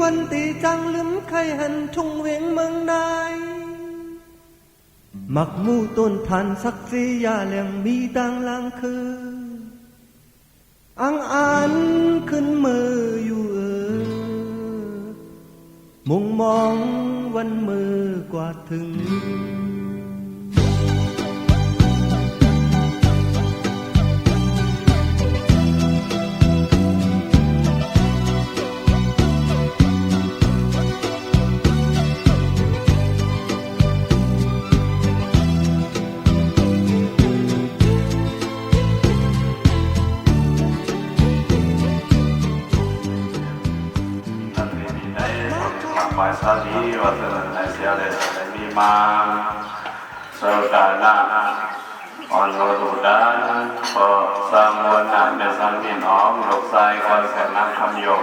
วันตีจังลืมไข่หันทุ่งเวียงเมืองนายมักมู่ต้นทานสักสียาเลียงมีดังลางคืออังอ่านขึ้นมืออยู่มุงมองวันมือกว่าถึงไปสาดีวัฒนธรรมเสียเลยมีมาสกาลาอ่อนรุดานพอสามวันนั้นในสังเวียนอ้อมลูกชายคอยแสนน้ำคำยง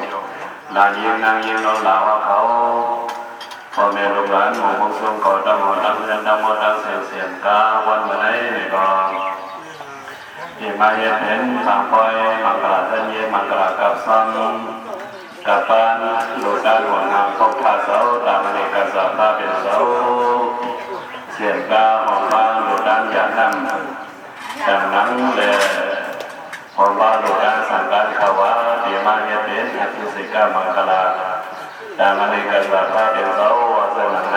นางยิงนางยิงเราเหล่าเขาพอแม่ลูกหลานหมู่พงศงก่อตั้งหัวตั้งเรือนตั้งหัวตั้งเสียงกาวันมาได้ไม่ก็ที่มาเห็นทางคอยมังกรท่านเย่มังกรกับซ้ำกับปานลูกด้านหัวงามพบพาเสาตามในกษัตริย์เป็นเสาเสียงกาของบ้านลูกด้านอย่างนั้นดังนั้นเลยของบ้านลูกด้านสังกัดขวาเดียมาเย็นอภิสิกามังกรตามในกษัตริย์เป็นเสาว่าเส้นไหน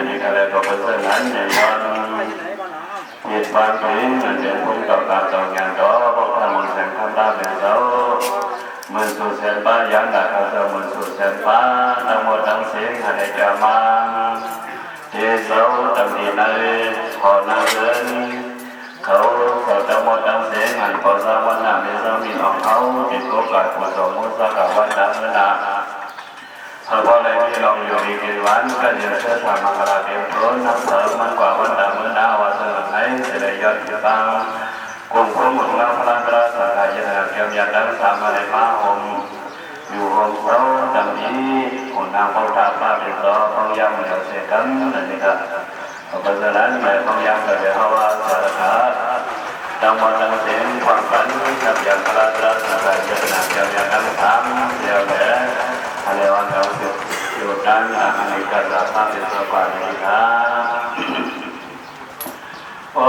นี่ก็เลยก็เป็นเส้นนั้นอย่างนั้นเหตุบางทีมันเป็นพุ่งกับการต่องานก็พวกท่านมันแสงข้ามด้านเป็นเสามันสุดแสนป้ายังดักเขาเจอมันสุดแสนป้าทั้งหมดทั้งสิ้นให้จะมาเจ้าเสาตั้งที่ไหนพอนาเดินเขาทั้งหมดทั้งสิ้นงานพอสร้างวันนั้นในสมิของเขาติดโอกาสกุศลมุสากับวันนั้นนะถ้าพอได้ที่เราอยู่ในกิจวัตรก็จะเชื่อทางมังคลาเตรียมตัวนับเสริมมันกว่าวันนั้นวันนั้นว่าเสริมไหนจะได้ยอดเยี่ยมกลุ่มคนหมู่เราพลังกระสายยันเกี่ยวยันดังสามอะไรมาหงอยู่หงเขาดังนี้คนนางเขาท่าป้าเป็นต่อเขายำเหนียวเสียกันนั่นนี่ครับเพราะฉะนั้นแม่เขายำก็จะเขาว่าสารพัดดังวันดังเสียงความฝันกับยันพลังกระสายยันเกี่ยวยันดังสามเดียวแหละอะไรวันเราอยู่ด้านในกระสายป้าเป็นตัวกว่านี่ครับโอ้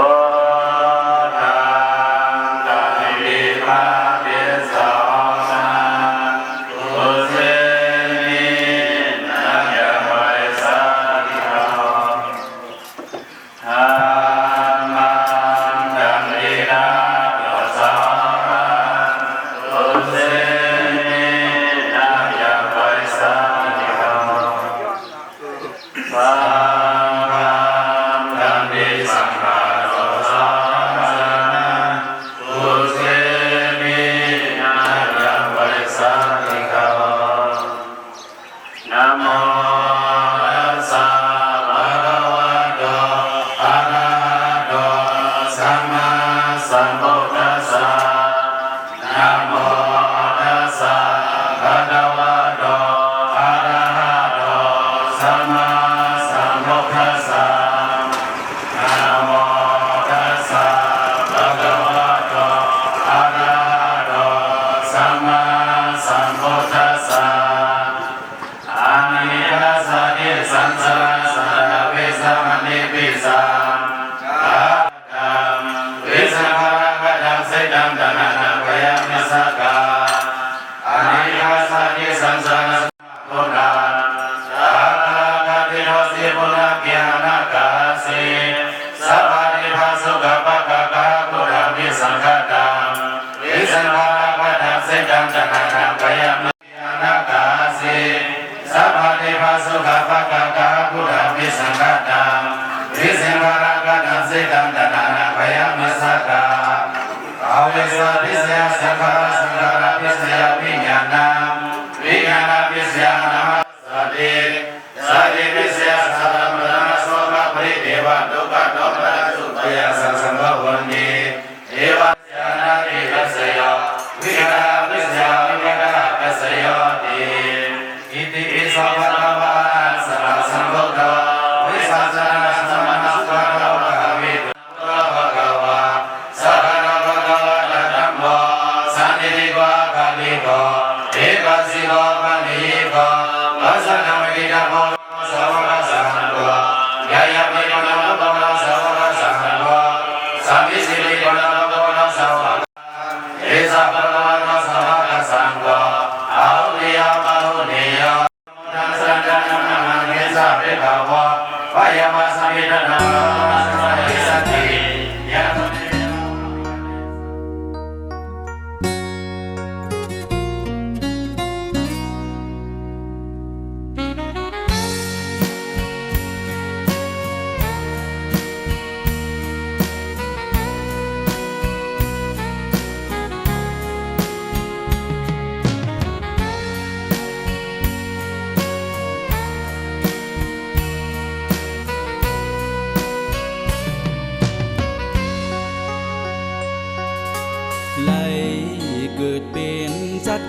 ส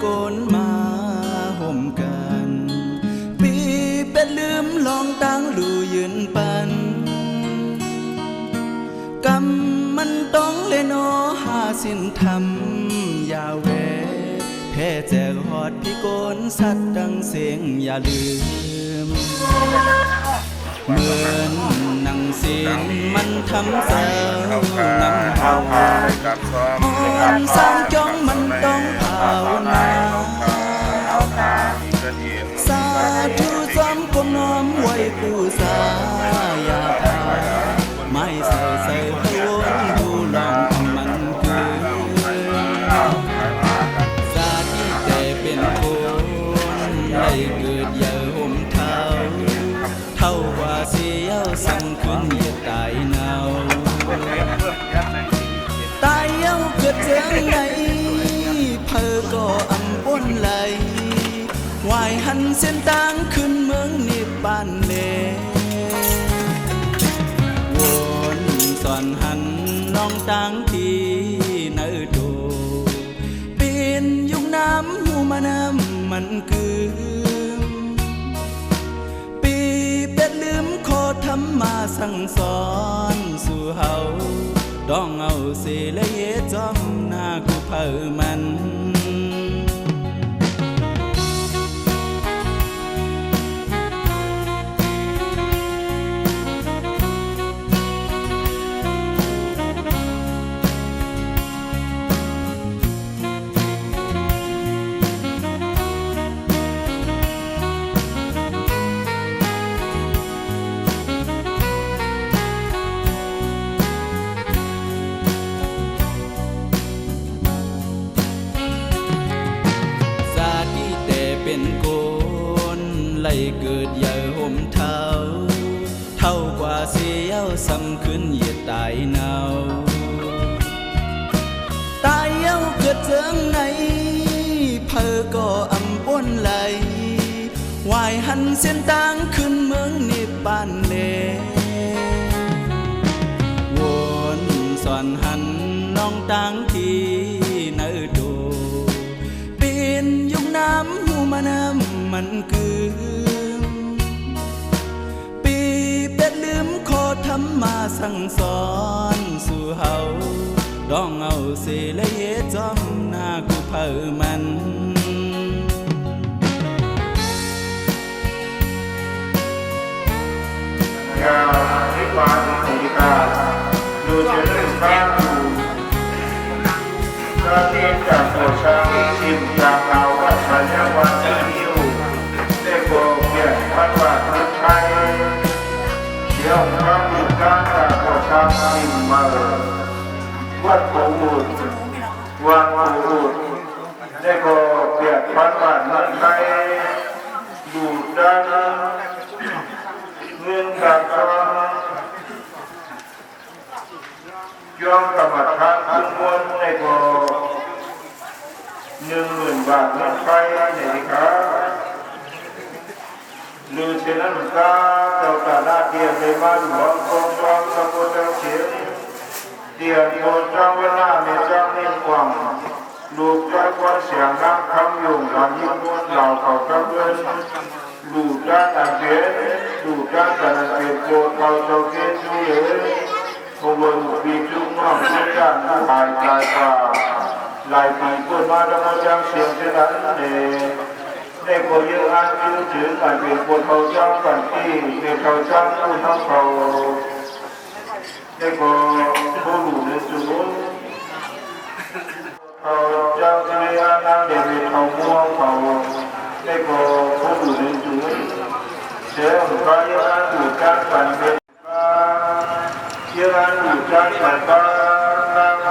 กนมาห่มกันปีเป็นลืมลองตั้งลูยืนปันกำมันต้องเลนอหาสินทำอย่าเวแพ้แจกหอดพี่โกนสัตว์ดังเสียงอย่าลืมเหมือนหนังศีลมันทำเจ้านำเอามอนสร้างจ้องมันต้องภาวนาสาธุจอมกมน้อมไว้ผู้สาอย่าพาไม่เสื่อเสื่อให้วนดูลองมันคือสาที่แต่เป็นคนได้เกิดอย่าห่มเท้าเท่าว่าเสียวสั่งขึ้นอย่าตายเนาตายเย้าเกิดเจียงไหนเพอก็อำป้นไหลวายหันเส้นต่างขึ้นเมืองนิพพานเลวนสอนหันน้องต่างที่เนื้อโดเป็นยุคน้ำหูมาน้ำมันคือปีเป็ดลืมขอทำมาสั่งสอนสู่เฮาดองเอาเสละเยจอมหน้ากูเผอมันเป็นโกนไล่เกิดอย่าห่มเท้าเท่ากว่าเสียวซ้ำขึ้นอย่าตายเนาตายเย้าเกิดเจิงไหนเพอก็อำป้นไหลวายหันเส้นต่างขึ้นเมืองนิพพานเลวนสอนหันน้องต่างที่เนื้อโดเป็นยุคน้ำมาน้ำมันคือปีเป็ดลืมขอทำมาสั่งสอนสู่เฮาดองเอาเสละเยจอมหน้ากูเผอมันยาทิวานิกาดูเฉลิมพระภูพระเทพจากโอชาชิมจากเราวัดสัญญาวันเดียวได้โกเกียรติพันวัดทุกไทยเดี๋ยวพระบุตรการจากโอชาชิมมาวัดโพบุตรวังโพบุตรได้โกเกียรติพันวัดทุกไทยอยู่ด้านเงินจากกยอมกรรมฐานทุกคนในก็10,000 บาทเงินไปในที่ขาหรือเช่นนั้นก็เจ้าตาหน้าเทียนในบ้านหลวงกองกองสมุทรเฉียงเตียนโยนจังเวลาในจังนิ่งกว่างลูกใจควันเสียงดังคำยุ่งทำยิ่งวนเหล่าเขากำเงินลูกด้านอันเดียลูกด้านกันอันเดียโจทย์เขาเจ้าเกศช่วยพวกเราปีจุ่มน้องทุกอย่างผู้หายใจกว่าหลายปีพูดมาแล้วก็ยังเสียงเช่นนั้นในก็เยอะอันชื่อถือการเป็นคนเขาจ้างกันที่ในเขาจ้างผู้ทั้งเขาในก็ผู้หลุดในจุดเขาจ้างที่อันนั้นเด็กเขาม่วงเขาในก็ผู้หลุดในจุดเดี๋ยวเขาเยอะอันถูกจ้างกันเป็นเยอะอันถูกจ้างกันก็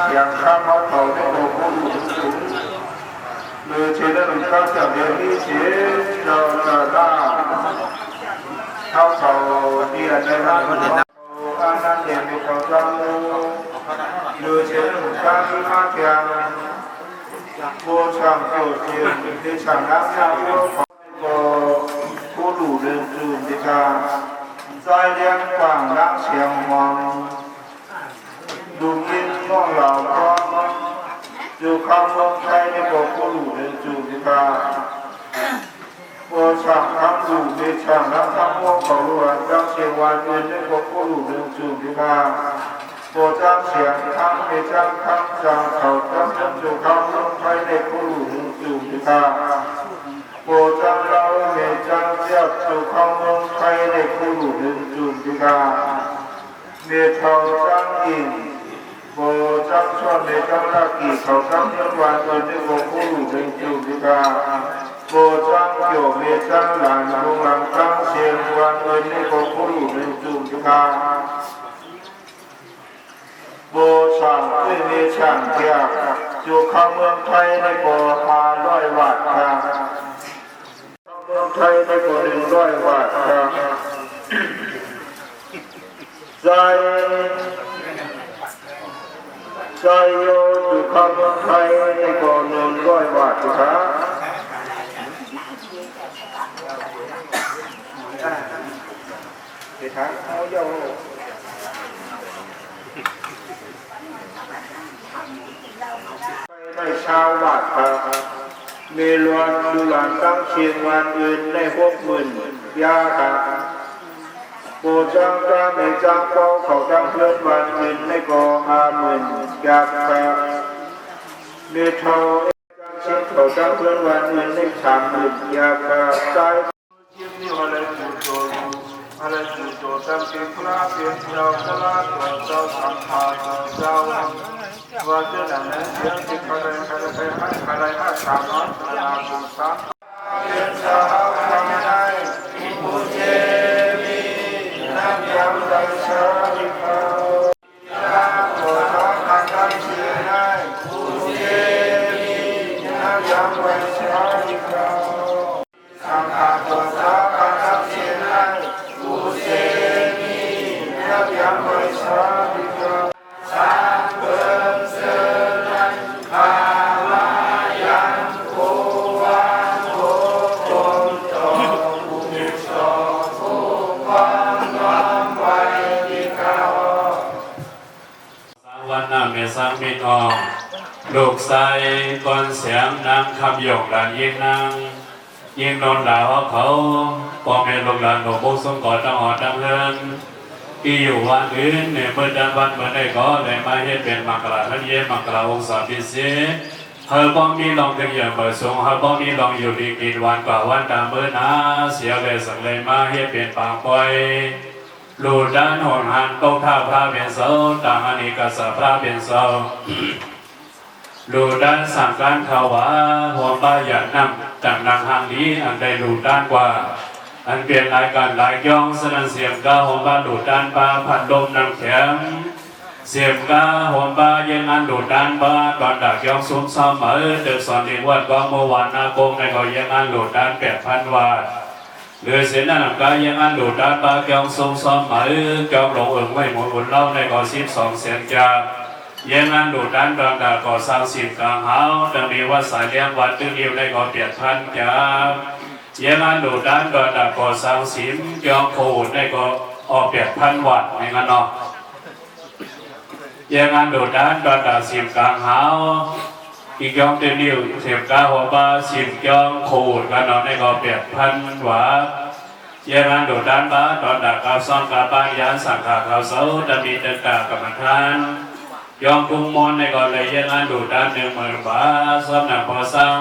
เสียงข้ามเขาในก็ผู้หลุดในจุดหรือเช่นนั้นเขาจะเรียนที่เสียเราจะได้เขาเรียนในร้านเขาอันนั้นเรียนเขาจะหรือเช่นนั้นการที่มาเกี่ยงผู้ช่างผู้เชี่ยวที่ช่างน้ำยาผู้ก็ผู้ดูเรื่องจูนที่การใจเลี้ยงฟังรักเสียงมองดูยินมองเหล่าก็อยู่คำลงใจในบอกผู้หลุดในจูบที่เขา ช่างทั้งลูกเมช่างทั้งทั้งวงเขาล้วนจังเชียงวันเงินได้พบผู้ลูกเรื่องจูบดีมาโปรดจังเสียงทั้งเมช่างทั้งจังเขาจังจังจูเขาลงไปในผู้ลูกเรื่องจูบดีมาโปรดจังเราเมจังเจียบจูเขาลงไปในผู้ลูกเรื่องจูบดีมาเมเท่าจังอินโบจังชวนเมจังรักกีเขาจังเงินวันเงินได้พบผู้ลูกเรื่องจูบดีมาโบจังเกี่ยวเมจังหลานลุงหลังตั้งเชียงวันเงินได้พบผู้ลูกเรื่องจูบดีมาโบช่างด้วยเมช่างเทียบอยู่ข้างเมืองไทยในบ่อ500 วัตต์ครับเมืองไทยในบ่อ100 วัตต์ครับใจโยอยู่ข้างเมืองไทยในบ่อ100 วัตต์ครับไปทางเอาโยในชาววัดเมลวนดูหลังตั้งเชียงวันอื่นใน60,000 ยาครับโปจังกระเมจังเป้าเขาตั้งเพื่อนวันอื่นในก่อ50,000 ยาครับเมเทาจังเชียงเขาตั้งเพื่อนวันอื่นใน30,000 ยาครับใจยิ้มนี่อะไรจุดโตอะไรจุดโตตั้งเชียงพระเพียงเจ้าตลาดเจ้าสัมภาระเจ้าว่าจะนำเงินที่เขาได้ให้สามร้อยล้านบุญสามเงินสาวทำได้บุญเจมีน้ำยำดังเชิญเขาน้ำหัวท้องทางการเชื่อได้บุญเจมีน้ำยำไว้เชิญเขาสังขารตัวสาวทางการเชื่อได้บุญเจมีน้ำยำไว้เชิญเขาวันน้าเมสังมิทองลูกใส่ก่อนเสียงนางคำหยกหลานยิงนางยิงนนดาวเขาพ่อแม่ลูกหลานหนุ่มบุกสมก่อตั้งหอตั้งเฮือนที่อยู่วันอื่นเนี่ยเมื่อดันวันเมื่อได้ก็เลยมาเฮ็ดเป็นมังกรทันเยมังกรองศาพิเศษเฮาบ่มีลองถึงอย่างเบอร์สูงเฮาบ่มีลองอยู่ดีกินวันกว่าวันตามเมื่อนาเสียเลยสังเลยมาเฮ็ดเป็นปางปอยลูดานหนหันตกท่าพระเบียนเสาต่างอนิกษาพระเบียนเสาลูดานสั่งการขาวาหัวป้าหยัดนำจากนางหางนี้อันใดลูดานกว่าอันเปลี่ยนรายการหลายย่องสนันเสียมก้าหัวป้าลูดานปลาผัดลมนำแข็งเสียมก้าหัวป้ายังอันลูดานปลาก่อนดักย่องซุ้มซ้ำเดินสอนเรียนวัดก็เมื่อวานนาโกงในก็ยังอันลูดาน8,000 วัตต์เรือเสียนั่นก็ยังอันดูดด้านปลาเกี่ยวทรงซ้อมหมายเกี่ยวหลงเอิงไว้หมดอุ่นเล่าในก่อ12 แสนจายังอันดูดด้านดอนดาก่อสร้าง10 กลางเฮาดังมีว่าสายเลี้ยงวัดตื้อนิ้วในก่อ8,000 จายังอันดูดด้านดอนดาก่อสร้าง10เกี่ยวโคดในก่อออก8,000 วัตต์ในงั้นเนาะยังอันดูดด้านดอนดา10 กลางเฮาอีกย่องเต็มนิ้วเสียบก้าหัวปลา10 ย่องโคดกันนอนในก่อ8,000 วัตต์ยังอันดูดด้านบ้าตอนดักกาวซ่อนกาบ้านยานสังขาเขาเสาจะมีเดินตากรรมฐานยอมทุ่งมนในก่อนเลยยังอันดูดด้าน10,000 บาทสำนักพอสัง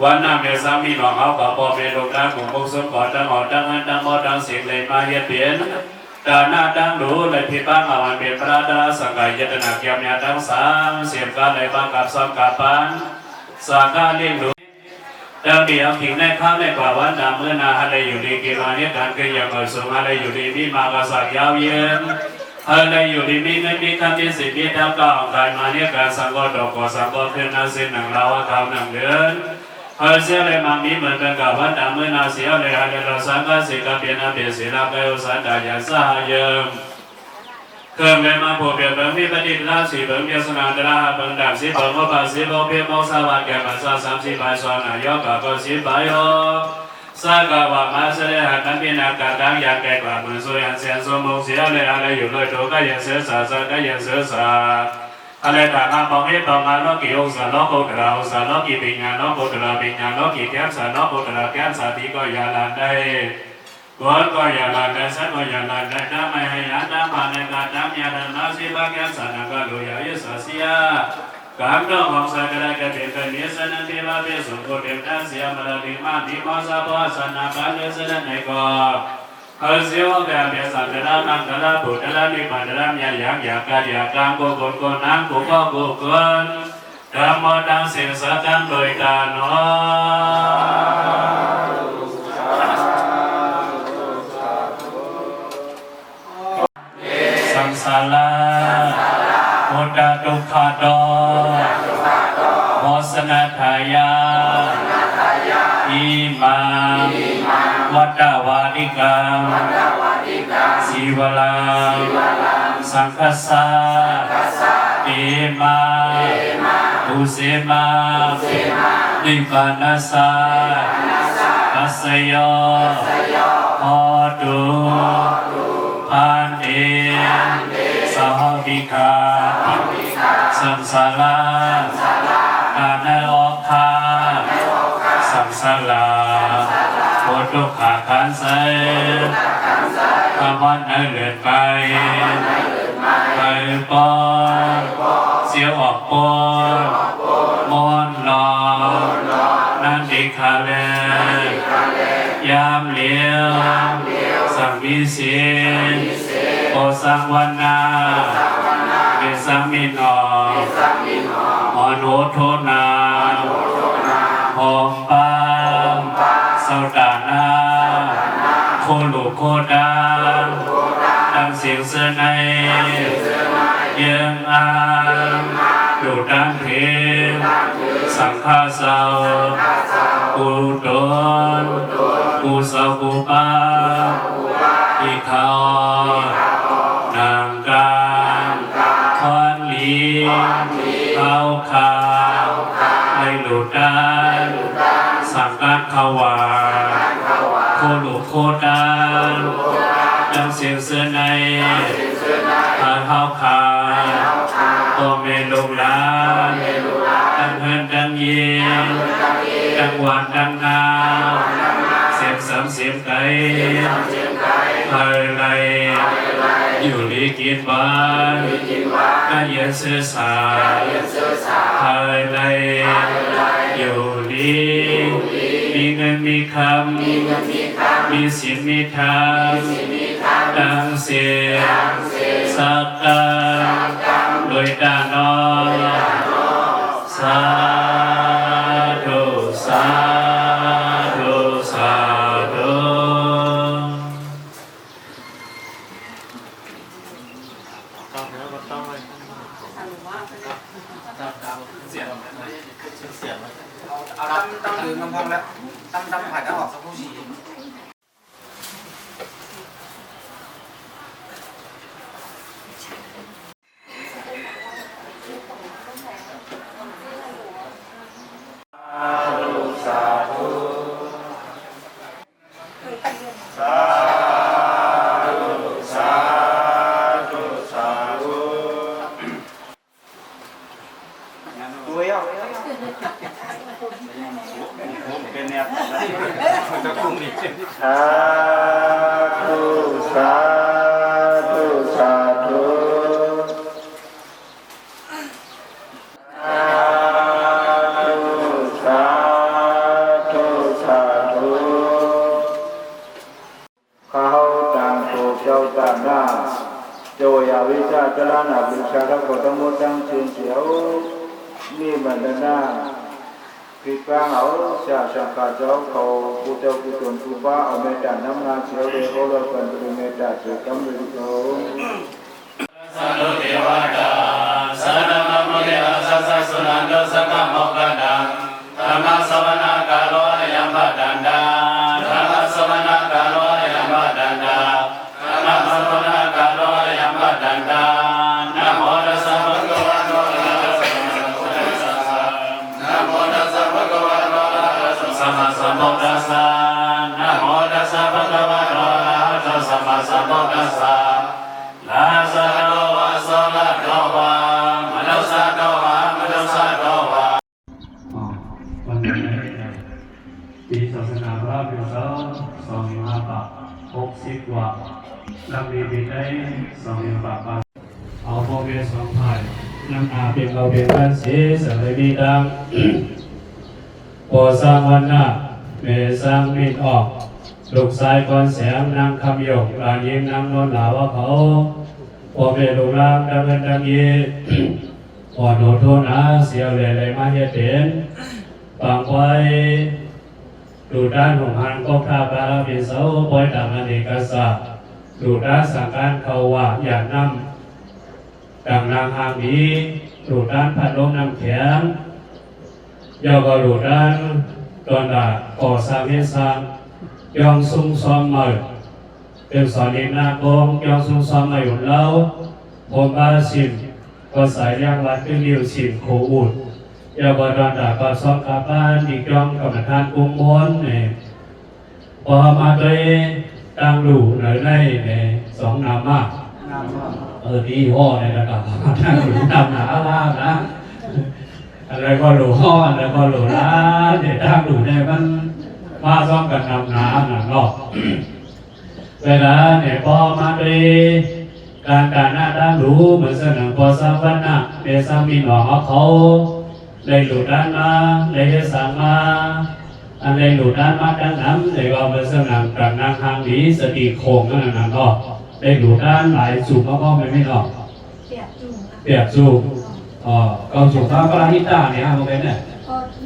วันน้าเมษามีหนองเขากับพ่อเมลูกด้านหมู่มุกสมก่อตั้งหอตั้งอันตั้งมอตั้งเสียงเลยมาเฮ็ดเปลี่ยนดาหน้าตั้งดูเลยพิบ้างอาวันเป็นพระดาสังกัยยตนาเกียมยาตั้ง3เสียบการในบ้างกับซ้อมกับปานสังกัดเลี้ยงดูเดิมเดียวถึงในข้าวในกว่าวันดำเมื่อนาอะไรอยู่ดีกีฬาเนี่ยการเกิดอย่างเออสูงอะไรอยู่ดีมีมากษัตริย์ยาวเย็นอะไรอยู่ดีมีเงินมีคำมีสิทธิ์มีดาวก้าวการมาเนี่ยการสังกัดดอกก่อสังกัดเพื่อนนาสินหนังเราทำหนังเดือนเสียเลยมามีเหมือนกันกับวันดำเมื่อนาเสียเลยอะไรเราสังกัดสิกับเปลี่ยนอาเปลี่ยนศิลปะอุตสาหกรรมอย่างสหายเครื่องเลยมาผูกเปลี่ยนเบิ่งมีปฏิบัติสีเบิ่งเบียสนาดราเบิ่งดับสีเบิ่งว่าภาษีโลเพียมสวัสดิ์แก่ภาษา30 ใบสอนนายกกับ10 ใบสากาวามาเสด็จหันนั้นมีนาการดังอยากแก่กว่ามือสวยอันเสียนสมมุเสียเลยอะไรอยู่เลยโตก็ยังเสือสาก็ยังเสือสา อะไรต่างๆบางเรื่องต่างๆโลกีอุสาโลกุตระอุสาโลกีปิญญาโลกุตระปิญญาโลกีแก้มสาโลกุตระแก้มสาธิก็อย่าลันได้ก่อนก็อย่าลันได้สักก็อย่าลันได้น้ำไม่ให้ยันน้ำมาในการน้ำยาดน้ำสิบแก้มสานังก็ลุยอายุสาเสียการดองของสักการะก็เป็นการเลี้ยงสันติภาพเป็นสุขเด็กทั้งเสียมาละดิมาดิมาสะพอสันนับการเลี้ยงสันในก่อเฮสิโอแบบเบียสันเดรานังเดราบุตรเดราลิมาเดรามยาอยากการอยากกลางโกโกโกนังโกก็โกเกินธรรมดังเสียงสักันโดยตาโนสังสารามุตตะทุกขาโตโมสนาทายาอิมังวัตตวานิกังสีวลังสังคัสสะเอมาอุเสมานิพพานัสสะปัสสโยโหตุพันเตสหวิกาสังสาราอานาโอคาสังสาราโอตุขาขันเสคำวันไหนเลื่อนไปไปปอนเสียวออกปอนมอนลอนนันดิคาเลยามเลี้ยวสังวิเศษโอสังวันนาเกสังมินอมโนโทนาหอมปามเสาตานาโคลูโคดาดังเสียงเสือในยังอามดูดังเพลงสังฆาเสากูโดนกูเสากูปาอีเขานางการคอนลีเขาขาวไม่หลุดได้สังการขวาโคลูโคดาดังเสียงเสือในทางเขาขาโอเมลุลาดังเฮินดังเย็นดังหวานดังนาเสียงสามเสียงไก่ไทยไรอยู่ลีกินบ้านก็เย็นเสือสายไทยไรอยู่ลีมีเงินมีคำมีศีลมีธรรมดังเสียงสักการโดยตาโนสาธุสาธุสาธุเอาตั้งคืนกำพองแล้วตั้งผ่านก็ออกสักผู้ชีสาธุสาธุสาธุสาธุสาธุสาธุข้าต่างโปรดเจ้าต่างหน้าโจยาวิชาจรณะวิชาทั้งหมดทั้งสิ้นเสียวนี่มันหน้าพิพางเอาชาชังกาเจ้าเขาปุตตะกุศลทุบ้าเอาเมตตาน้ำนาเสียวเดโอโลกันตุเมตตาเสกำลิโตสันติเทวดาสันนโมเดสัสสะสุนันโตสักขโมกขดังธรรมสวนาคาโลยัมปะดันดาธรรมสวนาคาโลยัมปะดันดาธรรมสวนาคาโลยัมปะดันดานะโมตัสสะภะคะวะโตอะระหะโตนะโมตัสสะภะคะวะโตอะระหะโตสัมมาสัมพุทธัสสะนะโมตัสสะภะคะวะโตอะระหะโตสัมมาสัมพุทธัสสะลาสะโลวะโสละโลวะมโนสะ 60 กว่าลำดีปีได้2เดือนปากปาเอาโมเมสองพันนำอาเป็นเราเป็นกันสีสมัยมีดังโอสร้างวันหน้าเมสร้างมิตรออกลูกชายก่อนแสงนางคำหยกลานยิงนางนนหลาว่าเขาโอเมลูกลางดังเงินดังยีอ่อนโหดโทนาเสียวเลยมาเฮ็ดเป็นปังไว้ดูด้านของหันก็พาบาเป็นเสาปล่อยต่างอเนกสัตว์ดูด้านสังการเขาว่าอย่านำดังนางหางนี้ดูด้านพัดลมน้ำแข็งย่อก็ดูด้านตอนดาก่อสร้างเฮ็ดสร้างยองซุ่มซ้อมใหม่เป็นสอนเอกนาโกงยองซุ่มซ้อมใหม่หุ่นเล้าผมบาสิมก็สายเรียงวัดเป็นริวสิมโคอุดยาบดอนดาก็ซ้อมกาบ้านอีกยองกับทานกุ้งม้วนเนี่ยพอมาโดยตั้งหลู่หน่อยได้เนี่ยสองนามมากดีห่อในระดับตั้งหลู่นำหนาล่านะอะไรก็หลู่ห่ออะไรก็หลู่ล้าเนี่ยตั้งหลู่เนี่ยมันมาซ้อมกันนำหนาหนังนอกเวลาเนี่ยพอมาโดยการหน้าด้านรู้เหมือนเสนอพอสร้างวันนะเดชามีหนอเขาเลยหลุดด้านมาเลยได้สั่งมาอันเลยหลุดด้านมาด้านน้ำเลยว่าเหมือนเสนอกับนางทางนี้สติโคงนั่นน่ะเนาะเลยหลุดด้านหลายสูบมาก็ไม่เนาะเปียกจูบก็จูบพระปราหิตาเนี่ยมันเป็นเนี่ย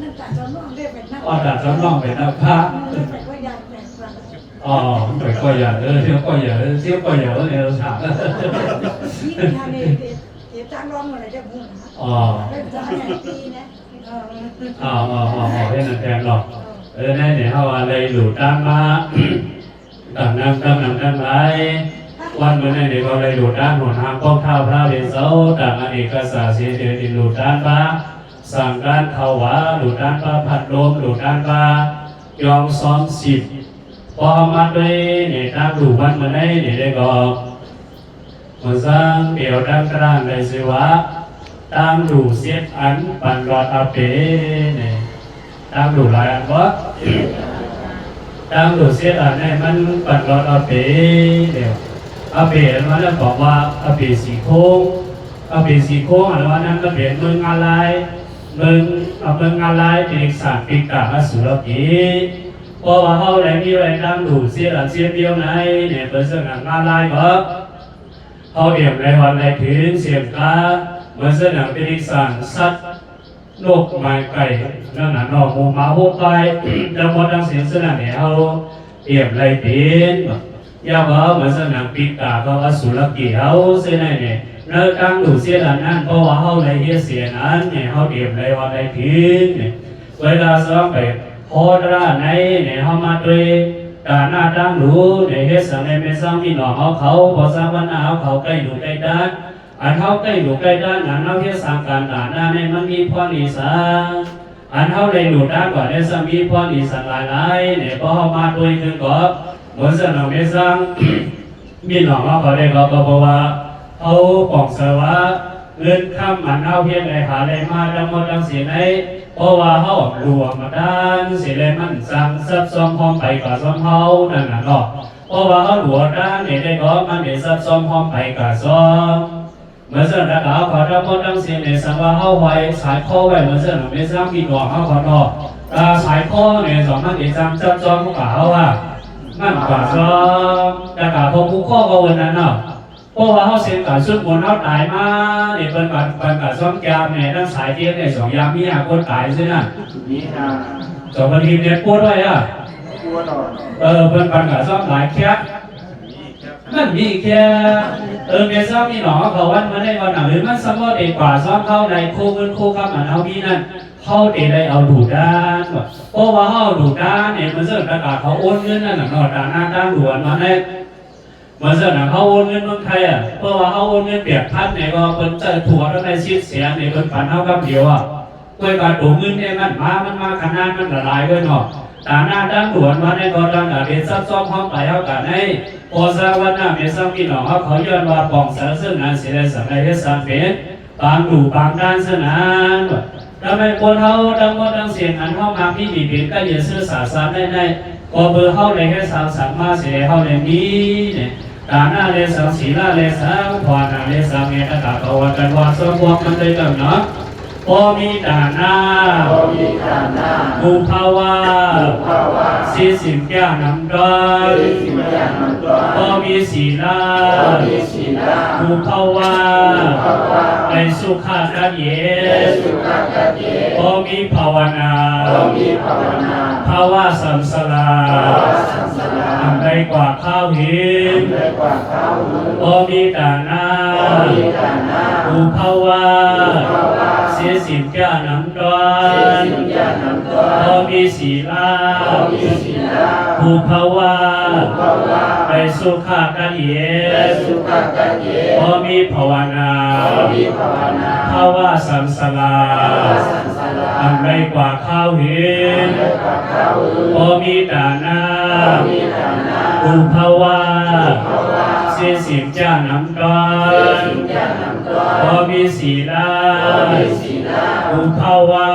นั่นจากจอมน้องเรียกเป็นนัก จากจอมน้องเป็นนักพระไปก็อย่าเที่ยวก็อย่าเนี่ยเราถามยิ่งทางนี้เดี๋ยวจ้างร้องอะไรจะมุ่งเริ่มจะให้ปีนะให้นันแทนหรอกแน่เนี่ยเขาอะไรหลุดด้านมาต่างน้ำด้านไหลวันเมื่อไหร่เนี่ยเขาเลยหลุดด้านหัวทางก้องเท้าพระเรียนเสาต่างอเนกสาสีเดียดินหลุดด้านบ้าสั่งด้านเขาหวาหลุดด้านบ้าผัดลมหลุดด้านบ้ายอมซ้อม10พอมาด้วยเนี่ยตามดูวันเมื่อไหร่เนี่ยได้ก็มาสร้างเดี่ยวด้านกลางในสิวะตามดูเสียอันปันรอดอาเปเนี่ยตามดูหลายอันวะตามดูเสียอันเนี่ยมันปันรอดอาเปเดี๋ยวอาเปมันจะบอกว่าอาเปสีโค้งอาเปสีโค้งอะไรวะนั้นก็เป็นเมืองอะไรเมืองอะไรเป็นสารปิกาอสุรกีเพราะว่าเขาได้มีไว้ตั้งดูเสียอันเสียเดียวในเนี่ยเป็นเรื่องงานลายก็เขาเอี่ยมในวันในถึงเสียงกาเมื่อเสนอเป็นสารสัตว์โลกไม้ไก่นั่นน่ะนอกหมูหมาหัวไปจะหมดทั้งเสียงเสนอเนี่ยเขาเอี่ยมไรเป็นยาว่าเหมือนเสนอปิกาเขาอสุรกีเขาเสียในเนี่ยเนื้อตั้งดูเสียอันนั้นเพราะว่าเขาได้เหี้ยเสียนั้นเนี่ยเขาเอี่ยมในวันในถึงเนี่ยเวลาซ้อมไปพอด้านในเนี่ยเขามาด้วยการหน้าตั้งรู้ในเฮ็ดสังในเป็นสร้างพี่น้องเขาพอสร้างวันหน้าเขาใกล้ดูใกล้ด้านอันเขาใกล้ดูใกล้ด้านนั้นเขาเฮ็ดสังการหน้าในมันมีพรนิสัยอันเขาได้ดูด้านก่อนได้สามีพรนิสัยหลายเนี่ยพอเขามาด้วยคือก็เหมือนสนองเป็นสร้างพี่น้องเขาได้ก็บอกว่าเขาปองเสวะเงินข้ามมันเอาเพียงไรหาไรมาดังหมดดังเสียในเพราะว่าเขารวมมาด้านเสียเลยมันสั่งซับซ้อมพร้อมไปกับซ้อมเขานั่นน่ะเนาะเพราะว่าเขารวมด้านเนี่ยได้ก็มันได้ซับซ้อมพร้อมไปกับซ้อมเมื่อเส้นระดับเขาทั้งหมดทั้งเสียเนี่ยสั่งว่าเขาไว้สายข้อไว้เมื่อเส้นไม่สร้างปีก่อนเขาขอเนาะสายข้อเนี่ยสองมันได้ซับซ้อมกับเขาว่ามันกับซ้อมแต่กับพวกผู้ข้อก็วันนั้นเนาะเพราะว่าเขาเสียงกับชุดมนเขาตายมาเนี่ยเป็นกับซ้อมแกมเนี่ยทั้งสายเทียนเนี่ย2 ยามมีคนตายใช่ไหมนี่นะ2 วันทีเนี่ยปวดด้วยปวดหน่อยเป็นกับซ้อมหลายแค่มันมีแค่เมียซ้อมมีหนอเขาวันมาได้วันหนังหรือมันซ้ำว่าเด็กกว่าซ้อมเข้าในคู่เงินคู่กับมันเอามีนั่นเข้าเด็กได้เอาดูด้านเพราะว่าเขาดูด้านเนี่ยมันเสื่อมประกาศเขาโอนเงินนั่นหนังนอดด้านหน้าด้านด่วนมาได้เหมือนสนามเขาโอนเงินเมืองไทยเพราะว่าเขาโอนเงินเปียกพัดเนี่ยก็เป็นจะถั่วแล้วในชีวิตเสียเนี่ยเป็นฝันเขากับเดียวด้วยการดูเงินเนี่ยมันมาขนาดมันละลายด้วยเนาะแต่หน้าด้านด่วนมาในตอนดังเด็ดซับซ้อมห้องไปเขากันให้พอสร้างวันหน้าเมียซ้ำกินหนองเขาย้อนว่าป่องสารซึ่งนั้นเสียได้สังในเทศน์เป็นบางดูบางด้านสนามทำไมคนเขาดังหมดดังเสียงอันเข้ามาพี่ดีเป็นก็ยืนซื่อสาสารได้ ก็เบอร์เข้าในแค่สามสัมมาเสียเข้าในนี้เนี่ยดานาเลสังศีลาเลสังภาวนาเลสังเมตตาภาวะกันวาสมวกมันเลยกันเนาะพอมีดานาภูภาวะสีสิมแก้น้ำร้อนพอมีศีลาภูภาวะในสุขากันเยพอมีภาวนาภาวะสัมสลาอันใดกว่าข้าวหินพอมีดานาภูภาวะเสียสิมแก้น้ำร้อนพอมีศีลาภูภาวะในสุขากันเยพอมีภาวนาภาวะสัมสลาอันใดกว่าข้าวหินพอมีดานาภูภาวะเสียสิมแก้น้ำร้อนพอมีศีลาภูภาวะ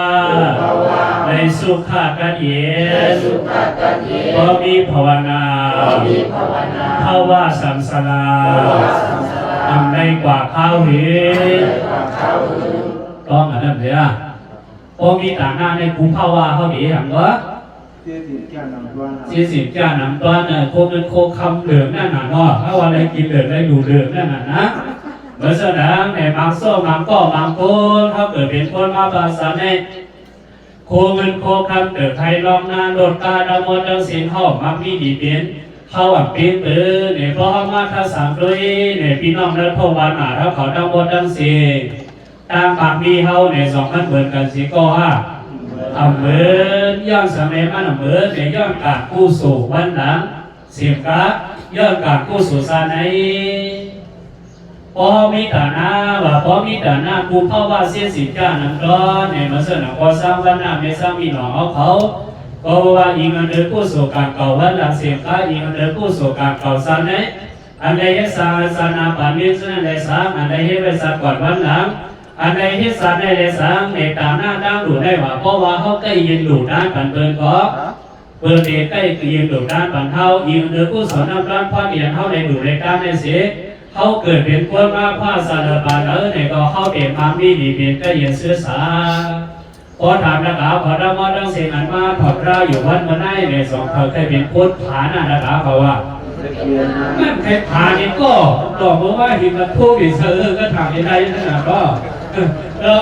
ในสุขากันเยพอมีภาวนาภาวะสัมสลาอันใดกว่าข้าวหินต้องอันนั้นเลยอ่ะพอมีฐานะในภูภาวะเขาดีอย่างวะเสียสิบแก้น้ำต้อนเนี่ยโคเป็นโคคำเหลืองนั่นน่ะเนาะถ้าวันไหนกินเหลืองได้ดูเหลืองนั่นน่ะนะเมื่อแสดงในบางโซ่บางก็บางคนเขาเกิดเป็นคนมาภาษาในโคเป็นโคคำเกิดไทยลองนานโดดกาดามดดังเสียงเข้ามักมีดีเป็นเข้าอับเป็นปืนเนี่ยเพราะมาท่าสามด้วยเนี่ยพี่น้องนั้นพวานมาถ้าเขาดังบดดังเสียงตามปากมีเขาเนี่ยสองพันเหมือนกันสิก็ฮะเหมือนย้อนสมัยมันเหมือนเนี่ยย้อนการกู้สู่วันหลังเสียงกะย้อนการกู้สู่ซาในพอมีฐานะว่าพอมีฐานะภูภาวะเสียสิจ้านังร้อนเนี่ยมาเสนอพอสร้างวันหน้าไม่สร้างมีหนอเขาก็ว่าอีเงินเดือนกู้สู่การเก่าวันหลังเสียงกะอีเงินเดือนกู้สู่การเก่าซาในอันใดให้สร้างสนาปานิสนั่นได้สร้างอันใดให้ไปสร้างก่อนวันหลังอันใดที่สารได้สร้างในตาหน้าดังดูได้ว่าเพราะว่าเขาใกล้ยืนดูด้านปันเปินก็เปิดเด็กใกล้ยืนดูด้านปันเท้ายืนเดือกู้สอนน้ำร้อนพ่อเมียนเท้าในดูในการในเสียเขาเกิดเป็นคนมาผ้าสารบานในก็เขาเป็นมามีดีเป็นก็ยืนเสื้อสาพอถามนักข่าวพอดำมอดังเสียงอันมาถอดราอยู่วันมาได้ในสองเขาเคยเป็นพุทธฐานนักข่าวเขาว่านั่นใครผ่านนี่ก็บอกว่าหินมันทุบอีกเสือก็ทำได้นั่นน่ะก็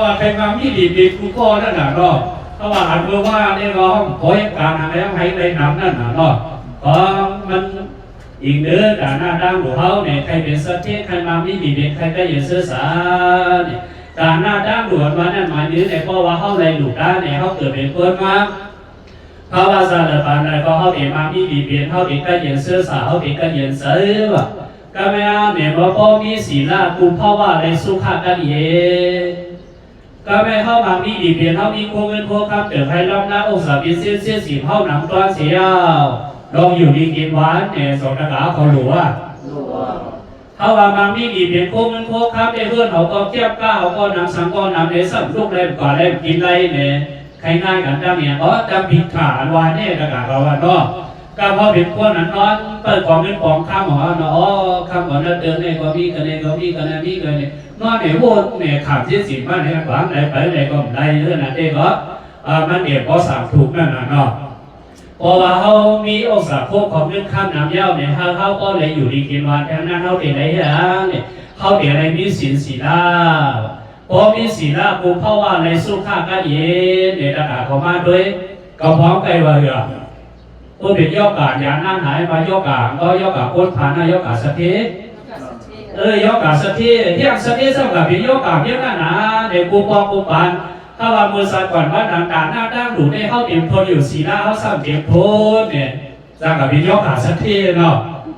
ว่าเป็นความที่ดีกูก็นั่นน่ะก็เพราะว่าอันว่าเนี่ยก็ขอให้การอะไรให้ได้นำนั่นน่ะก็เพราะมันอีกเนื้อการหน้าดังของเขาเนี่ยใครเป็นสัตว์ที่ใครมาไม่ดีเป็นใครก็ยังเสือสาเนี่ยการหน้าดังหลวงมานั่นหมายถึงเนี่ยเพราะว่าเขาในหลุดได้เนี่ยเขาเกิดเป็นคนมาภาวะสารพัดอะไรก็เขาเป็นมาไม่ดีเป็นเขาเป็นก็ยังเสือสาเขาเป็นก็ยังเสือก็ไม่เอาเนี่ยว่าพ่อมีศีลาภูภาวะในสุขกันเยก็ไม่เข้ามามีดีเพียนเขามีโคเงินโคคำเกิดให้รอบหน้าองศาเป็นเสี้ยสีเข้าหนังตัวเสียวลองอยู่ดีกินหวานเนี่ยสองตะกาเขาหลัวเขาว่ามามีดีเพียนโคเงินโคคำในเพื่อนเขาก็เทียบก้าเขาก็นำสังก็นำในสัมลูกเล่มก่อนเล่มกินไรเนี่ยใครง่ายกันจังเนี่ยจะผิดขาดวานเนี่ยตะกาเขาว่าเนาะก็พอเป็นคนนั้นนอนเปิดของเป็นของข้ามหัวเนาะข้ามหัวนั่นเดินเนี่ยก็มีกันเนี่ยก็มีกันเนี่ยมีกันเนี่ยนอนเนี่ยวนเนี่ยขาดเสียสิบ้านเนี่ยขวางไหนไปไหนก็ไม่ได้เรื่องนั้นเองก็มันเดี๋ยวพอสามถูกนั่นน่ะเนาะพอว่าเขามีองศาโคของเรื่องข้ามน้ำเย้าเนี่ยเขาก็เลยอยู่ดีกินวันแทนนั้นเขาเดี๋ยวไหนเนี่ยเขาเดี๋ยวไหนมีศีลาพอมีศีลาภูมิเพราะว่าในสุขาก็เย็นเนี่ยตะกาเขามาด้วยก็พร้อมไปว่าเหรอผู้เป็นยกกาญาณนั่นหายมายกกาก็ยกกาโคตรฐานยกกาสถิยกกาสถิเที่ยงสถิสำหรับเป็นยกกาเยอะนั่นนะเด็กกูปองกูปานถ้าว่ามือสั่นก่อนว่าต่างๆหน้าด้านหลูในเข้าเตรียมทนอยู่ศีลาเขาสร้างเตรียมทนเนี่ยสร้างกับเป็นยกกาสถิเนาะ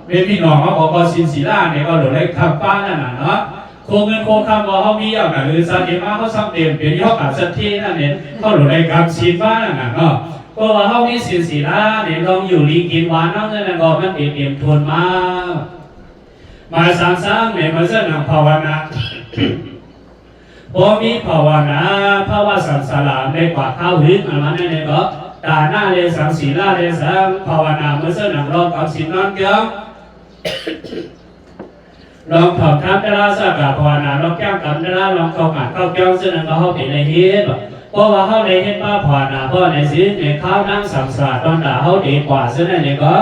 เป็นพี่น้องเขาบอกว่าศีลาเนี่ยก็หลุดได้ทำป้านั่นน่ะเนาะโคเงินโคคำว่าเขามีอย่างนั้นหรือสันติมาเขาสร้างเตรียมเป็นยกกาสถินั่นเนี่ยเขาหลุดได้กับศีลป้านั่นน่ะเนาะเพราะว่าเขามีศีลาเนี่ยลองอยู่ลีกินหวานนั่นนั่นก็มันเตรียมทนมาสร้างเนี่ยมาเสนอภาวนาพอมีภาวนาภาวะสัมสลามได้กว่าข้าวหึงอะไรนั่นเนี่ยก็ ตาหน้าเลสังศีลาเลสังภาวนาเมื่อเส้นหนังรองกับศีลนอนเกี่ยวลองถอดทับดาราสักการภาวนาลองแก้มกับดาราลองเข้าหาเข้าเกี่ยวเส้นหนังก็เข้าไปในเฮ็ดเพราะว่าเข้าในเฮ็ดป้าภาวนาเพราะในศีลในข้าวนั่งสังสารตอนด่าเข้าดีกว่าเส้นนั้นก็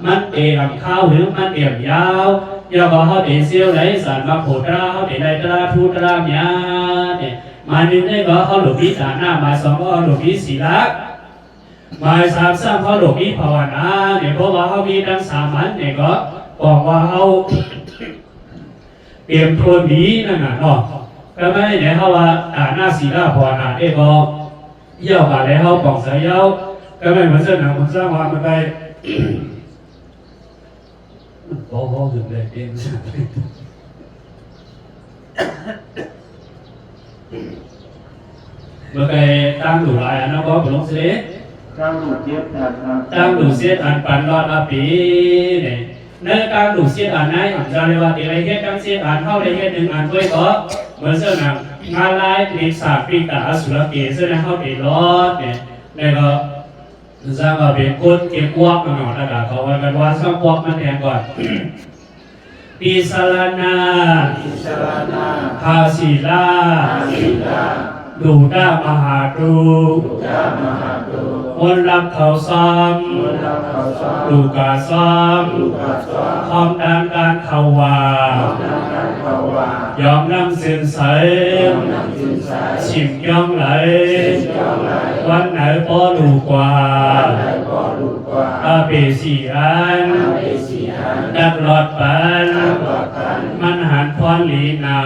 มันเอี่ยมข้าวหรือมันเอี่ยมยาวยาวก็เข้าดีเสี้ยวไหลสารมาโผล่ดาเข้าดีในดาราทูดาราเมียเนี่ยมาหนึ่งได้ก็เข้าหลุมวิสาหน้ามาสองก็หลุมวิศีละมาสามสร้างเขาหลุมวิภาวนาเนี่ยเพราะว่าเขามีดังสามัญเนี่ยก็บอกว่าเขาเตรียมตัวหนีนั่นน่ะเนาะก็ไม่เนี่ยเขาว่าหน้าศีลภาวนาได้ก็เยี่ยวกันแล้วเขาบอกเสียเยี่ยวก็ไม่เหมือนเส้นหนังคนสร้างว่ามันไปโอ้โหถึงเลยเองเมื่อไงตั้งดูลายอันนั้นก็เป็นลงเสียตั้งดูเสียอันปันรอดอาปีเนี่ยเนื้อตั้งดูเสียอันไหนอันจะเรียกว่าตีไรเฮ็ดตั้งเสียอันเข้าได้เฮ็ดหนึ่งอันด้วยก็เหมือนเส้นหนังงานลายปีศาจปีตาสุรเกศเส้นเข้าได้รอดเนี่ยแล้วก็สร้างว่าเป็นคนเก็บวอกหน่อยนะครับเขาว่ากันว่าสร้างวอกมันแทนก่อนปิสลานาภาสีลาดูดามหาดูมนต์รับเขาซ้ำดูกาซ้ำพร้อมดังการเขาว่ายอมนำสินใสชิมย่องไหลวันไหนพอดูกว่าอาเปสีอันดักหลอดปันมันหันพรลีนา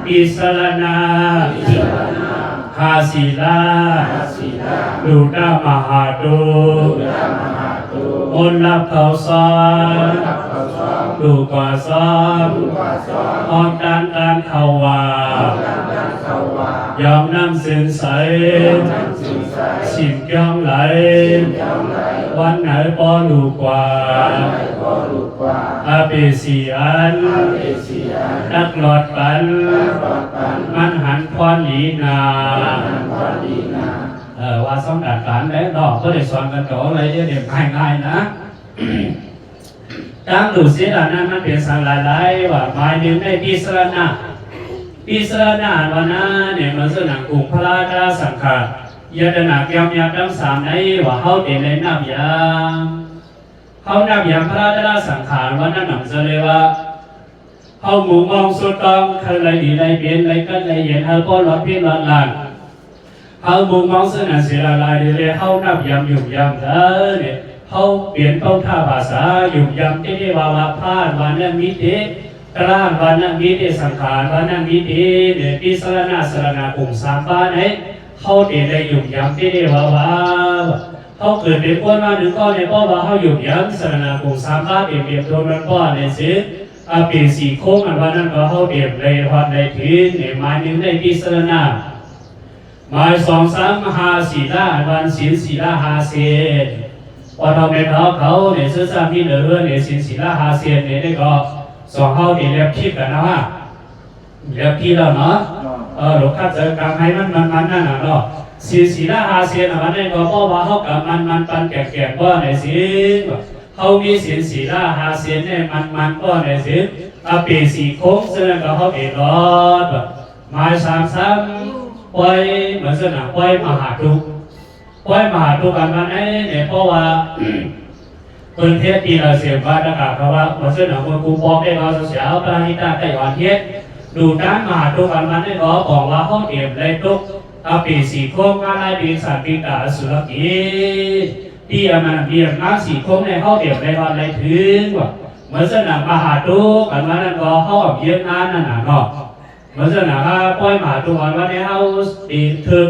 ปิสลานาหาศีลาดูดามหาดูมนต์รับเขาซ้อนดูกว่าซ้อนออกการเขาว่ายอมนำสินใสชิมย่องไหลวันไหนพอดูกว่าอาเปสีอันนักหลอดปันมันหันพรลีนาว่าสองด่านการแล้วดอกก็ได้สอนกันต่ออะไรเดี๋ยวง่ายๆนะตั้งดูเสียดานั้นมันเป็นสังหลายๆว่าหมายถึงในปิสรณะวันนั้นเนี่ยมันสนังกลุ่มพระราชสังฆายาดนาเกี่ยมยาดังสามในว่าเขาเต็มเลยนับยามเขานับยามพระราชสังขารวันนั้นหนังเสเลยว่าเขาหมู่มองสุดกองคือไรดีไรเปลี่ยนไรกันไรเย็นเขาป้อนรถพิษรถลานเขาหมู่มองเสนอเสียลายเลยเขานับยามหยุ่มยามเด้อเนี่ยเขาเปลี่ยนเป้าท่าภาษาหยุ่มยามที่ได้ว่าพาดวันนั้นมิติกลางวันนั้นมิติสังขารวันนั้นมิติเนี่ยปิสรณะสรณะกลุ่มสามบ้านไหนเขาเด่นได้หยุ่มยามที่ได้ว่าเขาเกิดเป็นคนมาหนึ่งก้อนในพ่อว่าเขาหยุ่มยามสรณะกลุ่มสามบ้านเปลี่ยนโดนมันพ่อในสิอาเปลี่ยนสีโค้งอันวันนั้นก็เขาเปลี่ยนในวันในทีเนี่ยหมายหนึ่งได้ปิสรณะหมายสองสามหาศีลาวันศีลศีลาหาเศษพอทำเป็นเขาเนี่ยซื้อสร้างที่เหลือเนี่ยศีลศีลาหาเศษเนี่ยได้ก็สองเขาเนี่ยเรียบคิดกันนะว่าเรียบคิดแล้วเนาะหลวงข้าเจอกรรมให้มันนั่นน่ะเนาะศีลาหาเศษอันนี้ก็เพราะว่าเขากับมันปันแก่ๆก็ในศีลเขามีศีลาหาเศษเนี่ยมันก็ในศีลอาเปสีโค้งซึ่งก็เขาเอรอดหมายสามปล่อยเหมือนสนามปล่อยมหาทุกอันนั้นเนี่ยเพราะว่าเปิดเทศปีละเสียบาตากาเพราะว่าเหมือนสนามคนกูบอกได้เราเสียเอาปราหิตาไต้หวันเทศดูด้านมหาทุกอันนั้นเนี่ยบอกว่าเขาเตรียมได้ทุกอาปีสีโค้งงานลายปีศาจปีตาสุรกีที่อันนั้นเบียงงานสีโค้งในเขาเตรียมได้วันไรถึงว่าเหมือนสนามมหาทุกอันนั้นก็เขาเบียงงานนั่นน่ะเนาะเหมือนสนามปล่อยมหาทุกอันวันนี้เขาดีถึก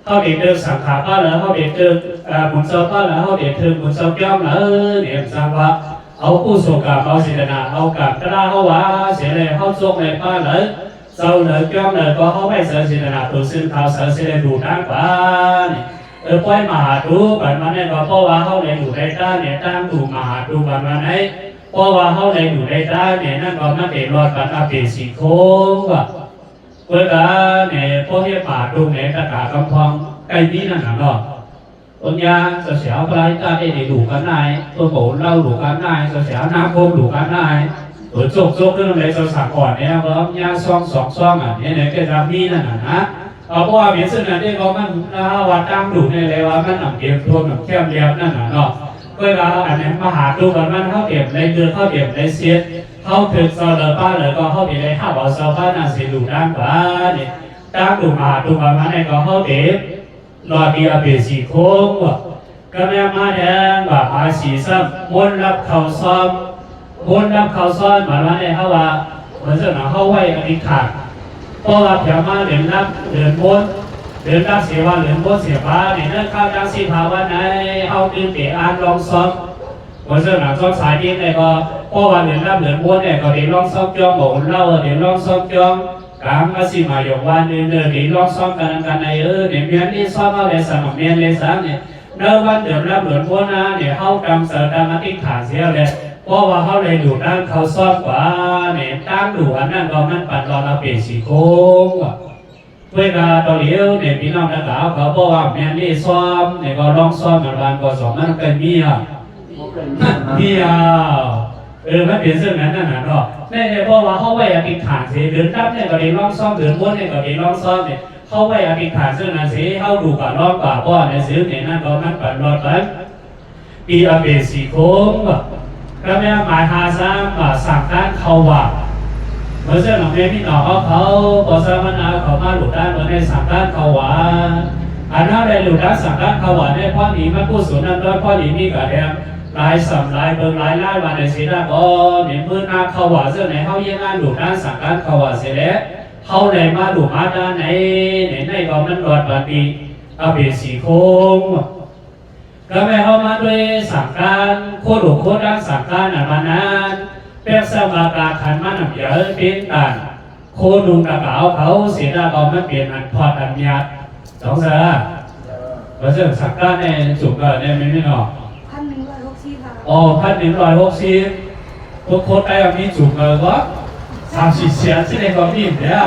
เขาเด็กเดินสังขารป้าแล้วเขาเด็กเดินหมุนเสาป้าแล้วเขาเด็กเดินหมุนเสาแก้วเนี่ยสังว่าเอาผู้ส่งกับเอาศิลนาเอากับกระดาเขาว่าเสียเลยเขาส่งในป้าเลยเสาเลยแก้วเลยก็เขาไม่เสียศิลนาตัวซึ่งเขาเสียศิลดูด้านกว่าเนี่ยปล่อยมหาทุกอันวันนี้ก็เพราะว่าเขาเลยอยู่ในด้านเนี่ยตั้งดูมหาทุกอันวันนี้เพราะว่าเขาเลยอยู่ในด้านเนี่ยนั่นก็มาเป็นรอดกันอาเปสีโค้งว่าเวลาเนี่ยพวกที่ป่าตรงไหนตะกากำพองไก่นี้นั่นน่ะเนาะ ông nhà sẽ xéo lại ta để đủ cái này tôi bổ lâu đủ cái này sẽ xéo nam hôm đủ cái này tôi chụp cái này sẽ sạc còn đấy và ông nhà xoong à này cái ra mi này nèเพราะว่าเบียร์ซึ่งนั่นเองก็มันว่าตั้งดูในเลยว่ามันหนังเก็บรวมหนังเข้มเรียบนั่นน่ะเนาะเวลาอันนี้มาหาดูกันมันเข้าเก็บในเดือนเข้าเก็บในเสียเข้าถึงซอยเลยป้าเลยก็เข้าไปในห้าบ่อซอยป้าน่ะสิดูด้านกว่าเนี่ยตั้งดูมาหาดูกันมันเนี่ยก็เข้าเก็บรอดีอาเบสีโค้งว่ะก็แม่มาแดงว่ามาสีซ้ำม้วนรับเข่าซ้อมม้วนรับเข่าซ้อมมาแล้วเนี่ยเขาว่าเหมือนจะหนาเข้าไว้อธิษฐานเพราะว่าเพียงมาเดินรับเดินบนเดินรับเสียว่าเดินบนเสียบ้าเนี่ยนั่นข้าวจังสีภาวะไหนเอาตื่นเตะอ่านลองซ้อมวันเสาร์หนังซ้อมสายนี้เนี่ยก็เพราะว่าเดินรับเดินบนเนี่ยก็เดินลองซ้อมจองบอกเล่าเดินลองซ้อมจองกลางก็สิมาอยู่วันเดินเดินลองซ้อมกันในเนี่ยเมียนนี่ซ้อมเอาเลยสมัครเมียนเลยสักเนี่ยเดินวันเดินรับเดินบนนะเนี่ยเข้าจำเสาร์ดำมาติ้งขาเสียเลยเพราะว่าเขาเลยดูด้านเขาซ้อมกว่าเนี่ยตั้งดูอันนั้นก็มันปั่นรอเราเปลี่ยนสีโค้งเวลาตอนเลี้ยวเนี่ยพี่น้องนักข่าวเขาบอกว่าแม่นี่ซ้อมเนี่ยก็ลองซ้อมเหมือนกันก็สองมันเป็นเมียมันเปลี่ยนเสื้อนั้นน่ะเนาะเนี่ยเพราะว่าเขาไว้อธิษฐานสิเดินรับเนี่ยก็ได้ลองซ้อมเดินวนเนี่ยก็ได้ลองซ้อมเนี่ยเขาไว้อธิษฐานเสื้อนั้นสิเขาดูก่อนรอบก่อนเพราะในซื้อเนี่ยนั่นก็มันปั่นรอกันปีอาเบสีโค้งก็แม่หมายหาซ้ำสั่งการเขาว่าเมื่อเช้าหลังเมียพี่น้องเขาพอสามนาเขามาหลุดด้านเมื่อในสั่งการเขาว่าอันนั้นในหลุดด้านสั่งการเขาว่าในพ่อหนีมากู้ศูนย์นั้นด้วยพ่อหนีมีกระเดียมลายสัมลายเบิ่งลายไล่วันในสีดาก็เนี่ยมือหน้าเขาว่าเสื้อไหนเขาเยี่ยงงานหลุดด้านสั่งการเขาว่าเสร็จแล้วเขาเลยมาหลุดมาด้านในก็มันรอดวันปีอาเบสีโค้งก็ไม่เข้ามาด้วยสั่งการโคตรโคตรด้านสั่งการมานานเปียกสมากาขันมันหนักเยอะเป็นต่างโคดุงกระเป๋าเขาเสียดาก็มันเปลี่ยนอันพอดอันยัดสองเสือเพราะฉะนั้นสั่งการเนี่ยจุกก็เนี่ยไม่หนอ1,160ค่ะอ๋อ1,160ทุกคนไอ้แบบนี้จุกเลยก็30เสียที่ในก็มีเนี่ย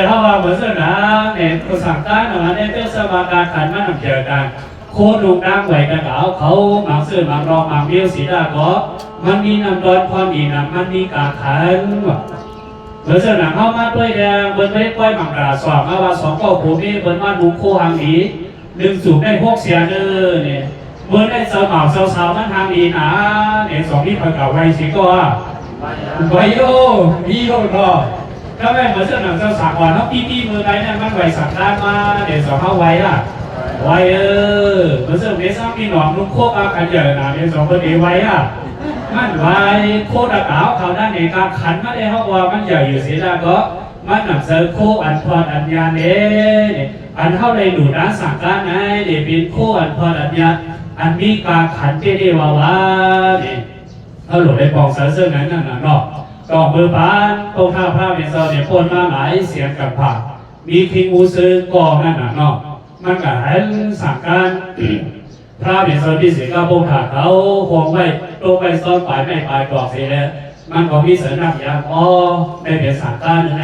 ถ้าว่าเหมือนเสือนะเนี่ยตัวสั่งการนะเนี่ยเปียกสมากาขันมันหนักเยอะกันโคดุงดังไหวกระเป๋าเขาหมักเสื้อหมักรองหมักเบี้ยวสีดาก็มันมีน้ำดอนความดีน้ำมันมีกาขันเมื่อเสนอเข้ามาด้วยแดงเบิ้ลไม่ปล่อยหมักกาสอบมาว่าสองเก้าโคมีเบิ้ลมาดูโคหางดีดึงสูบได้พวกเสียเด้อเนี่ยเบิ้ลได้สาวสาวมันทางดีนะเนี่ยสองที่ผักเก่าไว้สิก็ไว้โยพี่โยก็ถ้าแม่เหมือนเสนอสาวก่อนเขาพี่มือไรเนี่ยมันไหวสักด้านมาเนี่ยสองเข้าไว้ล่ะไว้เหมือนเสนอเนี่ยสร้างพี่หนองลูกโคกอากันเยอะนะเนี่ยสองคนนี้ไว้อ่ะมันไว้โคตรเก่าเขานั่นเองการขันมาได้เขาว่ามันใหญ่อยู่เสียแล้วก็มันหนักเสือโคอันพอดอันยาเนี่ยอันเท่าไรดูด้านสั่งการไหนเดี๋ยวเป็นโคอันพอดอันยาอันมีการขันเจดีวาวาเนี่ยเขาหลุดในปองเสือเสื้อนั้นนั่นน่ะเนาะกองมือปานตรงท่าพระเป็นเสือเนี่ยปนมาหลายเสียงกับผักมีคิงมูซื้อกองนั่นน่ะเนาะมันก็ให้สั่งการพระเป็นโซนที่เสียก็พงถาเขาคงไว้ตรงไปซ้อนปลายไม่ปลายกรอกเสียแล้วมันก็มีเสนับอย่างได้เป็นสั่งการไหน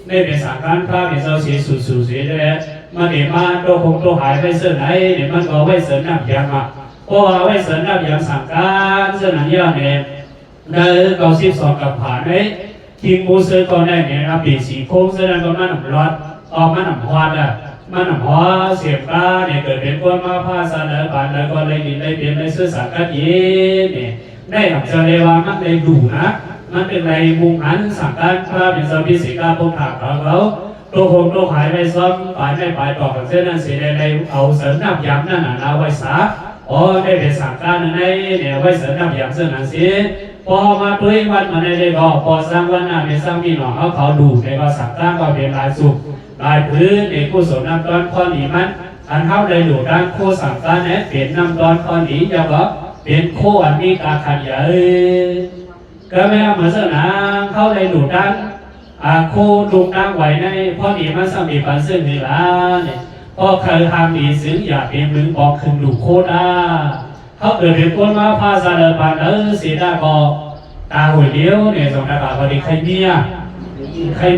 ได้เป็นสั่งการพระเป็นโซนเสียสู่เสียแล้วมันเดี๋ยวมาโตคงโตหายไปเสื้อไหนเดี๋ยวมันก็ไว้เสนับอย่างอ่ะเพราะว่าไว้เสนับอย่างสั่งการเสื้อหนังยาวเนี่ยได้ก็12กับผ่านไหนทีมมูเซอร์ก็ได้เนี่ยรับปีสีโค้งเสื้อนั้นก็มันหนักร้อนออกมันหนักฮวดอ่ะมันหอเสียบตาเนี่ยเกิดเป็นคนมาพาสนาบานแล้วก็เลยดินเลยเปลี่ยนเลยซื้อสังกัดยีเนี่ยได้หลักเจริญว่ามันเลยดูนะมันเป็นไรมุงหันสังกัดพระเป็นสมิสิกาพงถาเขาตัวคงตัวหายไปซ้อมปลายไม่ปลายต่อกับเส้นนั้นเสียในเอาเสริมน้ำยำนั่นน่ะเอาไว้สาได้เป็นสังกัดในเนี่ยไว้เสริมน้ำยำเส้นนั้นเสียพอมาด้วยวันมาในเลยก็พอสร้างวันน่ะเป็นสร้างมีหนองเขาดูในก็สังกัดก็เป็นลายสุกลายพื้นในผู้สนน้ำตอนข้อหนีมันอันเท่าในหลูด้านโคสังการเนี่ยเปลี่ยนน้ำตอนข้อหนีจะบอกเป็นโคอันมีตาขันใหญ่ก็ไม่เอาเหมือนเสนาเข้าในหลูด้านโคดุงดังไหวในข้อหนีมันสามีปันซึ่งในร้านเนี่ยพอเคยทำดีซึ้งอยากเป็นมึงบอกคืนหลูโคด้าเขาเกิดเป็นคนมาพาซาเลปานสีดาบอกตาหัวเลี้ยวเนี่ยสองตาบาพอดีใคร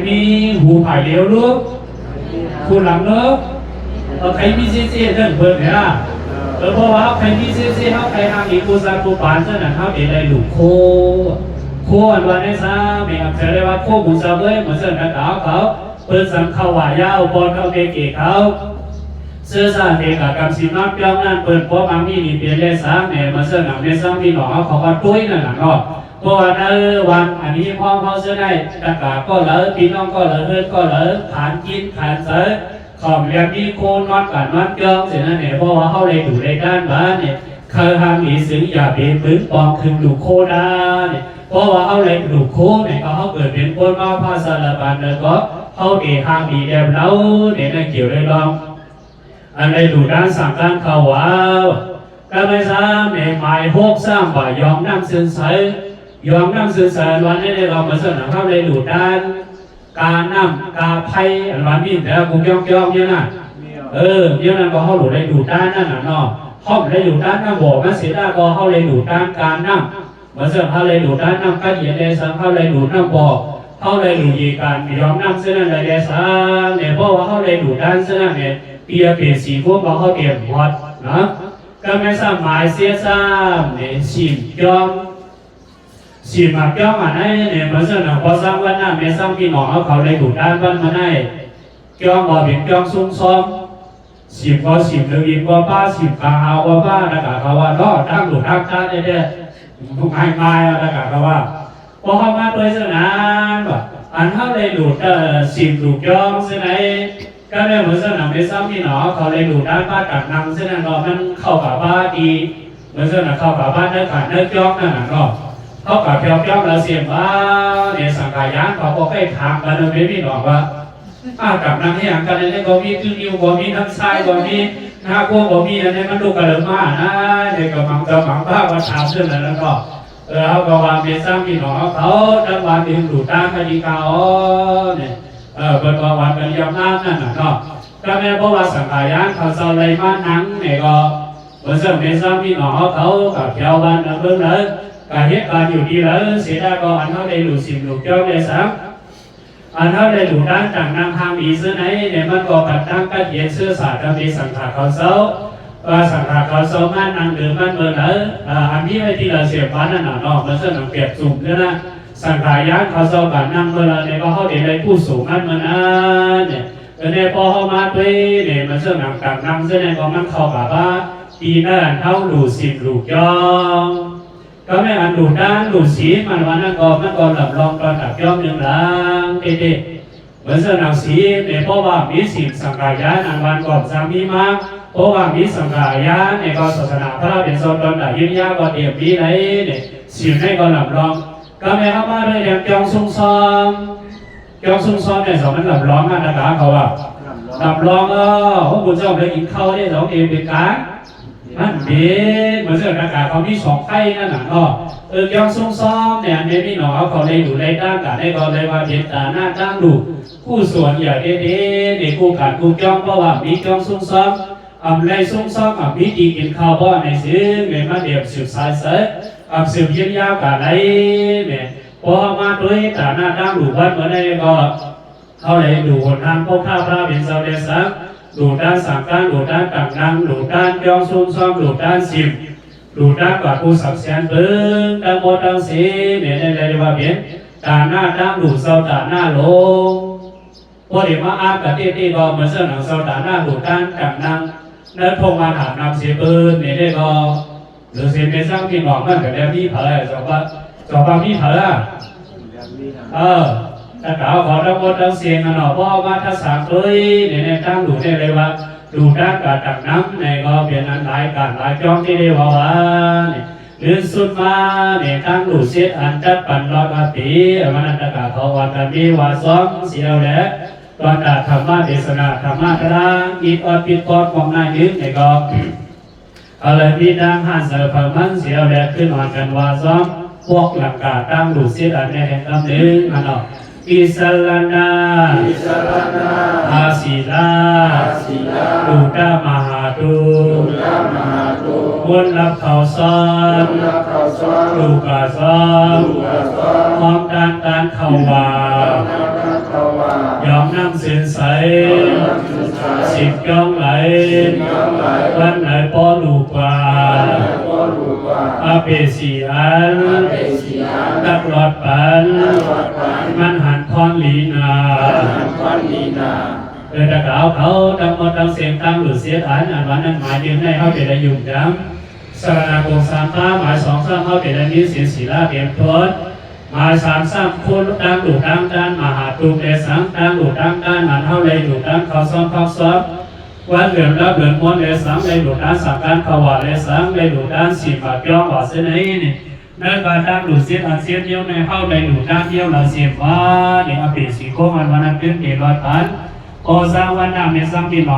มีหูผายเลี้ยวลูกคุณหลังเลิก ใครมีเสียเรื่องเพิ่นเนี่ยเพราะว่าใครมีเสียเขาใครทางอีกูซากูปานเจ้าหน้าเขาเดี๋ยวได้หลุดโคอันวันนี้ซะไม่เอาเฉยว่าโคบุษเว้ยเหมือนเส้นกระดาษเขาเปิดสังเขาว่ายาวปอนเขาเก๋เขาเสื้อซาเด็กกับสีน้ำเปรี้ยวนั่นเปิดเพราะบางมีนี่เปลี่ยนเลสามเนี่ยมาเสื้อหนังเลสามมีหนอเขาก็ตุ้ยนั่นน่ะเนาะเพราะว่าวันอันนี้พ่อเขาเสื้อได้ตะกาก็เลยพี่น้องก็เลยเฮือนก็เลยขานกินขานเสยของเรียนมีโคนนอนกันนอนเกลือเสียนั่นเนี่ยเพราะว่าเขาเลยดูในด้านบ้านเนี่ยเคยทำหนีซื้ออย่าเป็นปืนปองคืนดูโคได้เนี่ยเพราะว่าเขาเลยดูโคเนี่ยเขาเกิดเป็นคนมาภาษาละบานเลยก็เขาเกี่ยทางดีเดียวแล้วเนี่ยนั่นเกี่ยวเลยลองอันใดดูด้านสั่งด้านเขาว้าวก็ไม่ซ้ำเนี่ยหมายหกสร้างบ่ายอมน้ำซึนใสยอมน้ำซึนใสวันนี้เรามาเสนอเขาเลยดูด้านการน้ำกาไพ่วันนี้แต่กูย่องเนี่ยนะเนี่ยนั่นก็เขาหลุดเลยดูด้านนั่นน่ะเนาะเขาเลยดูด้านน้ำบ่อมาเสียได้ก็เขาเลยดูด้านการน้ำมาเสนอเขาเลยดูด้านน้ำก็เหยียดเลยสังเขาเลยดูน้ำบ่อเขาเลยดูยีการยอมน้ำเส้นอะไรเลยสังเนี่ยเพราะว่าเขาเลยดูด้านเส้นเนี่ยเปียเปลี่ยนสีพวกเขาเตรียมวัดนะก็ไม่ทราบหมายเสียซ้ำเนี่ยสิบย่อมสิบมาย่อมอันนี้เนี่ยเหมือนเสนอพอซ้ำวันนั้นไม่ซ้ำพี่น้องเขาเลยดูด้านบ้านมาได้ย่อมบ่เป็นย่อมซุ้มซ้อมสิบก็สิบหรืออีกก็ป้าสิบกาเอาก็ป้านะครับเขาว่าก็ตั้งดูตั้งชาติได้ง่ายนะครับเขาว่าพอเขามาโดยสนานว่าอันเขาเลยดูสิบดูย่อมเส้นไหนก็ได้เหมือนสนามในซ้ำพี่น้องเขาเลยดูด้านบ้านกับนางเส้นนั้นก็มันเข้ากับบ้านดีเหมือนสนามเข้ากับบ้านได้ขาดได้ย่อมนั่นน่ะก็เข้ากับย่อมแล้วเสียบ้าเนี่ยสังขารเขาก็ให้ถามกันเลยพี่น้องว่ากับนางที่อย่างกันเนี่ยก็มีตื้อนิ้วก็มีทั้งชายก็มีหน้าโก้ก็มีอันนี้มันดูกระเลิมมานะเด็กกับมังจะมังบ้าว่าถามเรื่องนั้นก็เขาก็ว่าในซ้ำพี่น้องเขาจังหวะดึงดูด้านคดีเขาเนี่ยเป็นวันเป็นยามน้ำนั่นน่ะเนาะก็แม่เพราะว่าสังขารเขาเศร้าเลยมาหนังเนี่ยก็เมื่อสักเป็นซ้ำพี่น้องเขากับเจ้าบ้านเบิ่งเลยการเหตุการณ์อยู่ดีเลยเสียได้ก็อันเขาได้หลุดสิ่งหลุดเจ้าได้ซ้ำอันเขาได้หลุดด้านต่างนางทางอีซื้อไหนเนี่ยมันก็ปัดตั้งกัดเย็นเสื้อสาดจะมีสังขารเขาเศร้าว่าสังขารเขาเศร้ามันนางเดือมันเมื่อเลยอันนี้ไม่ที่เราเสียบ้านนั่นน่ะเนาะมันเสื้อหนังเปียกสุ่มด้วยนะสังขารเขาเศร้ากันนั่งเมื่อไรเนี่ยก็เขาเดี๋ยวได้ผู้สูงมันเหมือนเนี่ยเนี่ยพอเขามาด้วยเนี่ยมันเสื้อหนังต่างนางเสื้อเนี่ยก็มันเข้ากับว่าปีนั้นเขาหลุดสิบหลุดย่อก็ไม่อันหลุดด้านหลุดสีมันวันนั้นก็มันก็หลับลองตอนดับย่อมหนึ่งหลังเด็ดเหมือนเสื้อหนังสีเนี่ยเพราะว่ามีสิบสังขารอันวันก่อนสามีมาเพราะว่ามีสังขารเนี่ยก็ศาสนาพระเป็นโซนตอนดับยิ่งยากก็เตรียมปีไหนเนี่ยสิบให้ก็หลับลองก็ไม่เข้ามาเลยอย่างจองซุ่มซ้อมเนี่ยสองมันหลับร้องกันนะครับเขาว่าหลับร้องพวกคุณเจ้าได้กินข้าวได้สองเองเป็นการนั่นเด็กเหมือนเสื้อหน้ากากเขามีสองไข่นั่นน่ะก็ยองซุ่มซ้อมเนี่ยในพี่น้องเขาเลยอยู่ในด้านการได้ก็เลยว่าเป็นตาหน้าตั้งดูผู้ส่วนใหญ่เด็กในคู่การคู่จ้องเพราะว่ามีจ้องซุ่มซ้อมในซุ่มซ้อมมีดีกินข้าวเพราะในซื้อในมาเดียบสืบสายเสยสืบยิ่งยาวกับอะไรเนี่ยพอมาด้วยตาหน้าตั้งดูวัดเมื่อได้ก็เขาเลยดูคนทางพวกข้าพระเป็นเสาเดสังดูด้านสามด้านดูด้านต่างดังดูด้านย่องซุ่มซ้อมดูด้านสิบดูด้านกว่าผู้สักเสียนเบิ้งตั้งหมดตั้งสีเนี่ยในเรื่องว่าเปลี่ยนตาหน้าตั้งดูเสาตาหน้าลงพอเดี๋ยวมาอาบกับที่ก็เหมือนเสื้อหนังเสาตาหน้าดูด้านต่างดังนั่นพงมาถามนำเสียเบิ้งเนี่ยได้ก็หรือเสียเป็นสร้างพี่น้องมันกับเดี๋ยวพี่เผยจอบพี่เผยถ้าเก่าขอทั้งหมดทั้งเสียงกันหน่อพ่อมาถ้าสามเลยเนี่ยตั้งดูได้เลยว่าดูด้านการตักน้ำในก็เปลี่ยนอันหลายการหลายจ้องที่ได้ว่าเนี่ยหรือสุดมาเนี่ยตั้งดูเสียอันจัดปั่นรอดอาทิมันอันตะกาเขาวันกันมีว่าซ้อมเสียวแล้วตอนดาธรรมะเทศนาธรรมะกระด้างอีกอดปิดปอดของนายนึกในก็อะไรมีนางหันเสือพมันเสียวแล้วขึ้นวันกันว่าซ้อมพวกหลังกาตั้งดูเสียอันในแห่งคำนึงอันเนาะอิสลานาอาศิลาดูดามหาดูมนรับข่าวสารดูกาสารพร้อมการเข้าวายอมน้ำเส้นใส สิบย่องไหลวันไหนปอลูกว่าอาเปสีอันตักหลอดปันมันหันพรลีนาตะกาวเขาดังหมดดังเสียงตามหรือเสียฐานอันวันนั้นหมายยืนให้เขาเป็นได้ยุ่งย้ำสรณาโกสามตาหมายสองสร้างเขาเป็นได้มีเสียศีลาเตรียมทศหมายสามสร้างคุณดังดุดังด้านมหาตุเตสังดังดุดังด้านมันเท่าเลยดุดังเขาซ้อมเขาซ้อมวันเหลืองรับเหลืองม้วนเลยสังเลยดุด้านสังการขวาเลยสังเลยดุด้านสีบาดย่อว่าเส้นนี้นี่นั่นการดังดุเสียอันเสียเดียวในเข้าเลยดุด้านเดียวเราเสียว่าเนี่ยอภิสิโกมันวันนั้นขึ้นเกลอดพันโอซาวันนาเมสังกินหลอ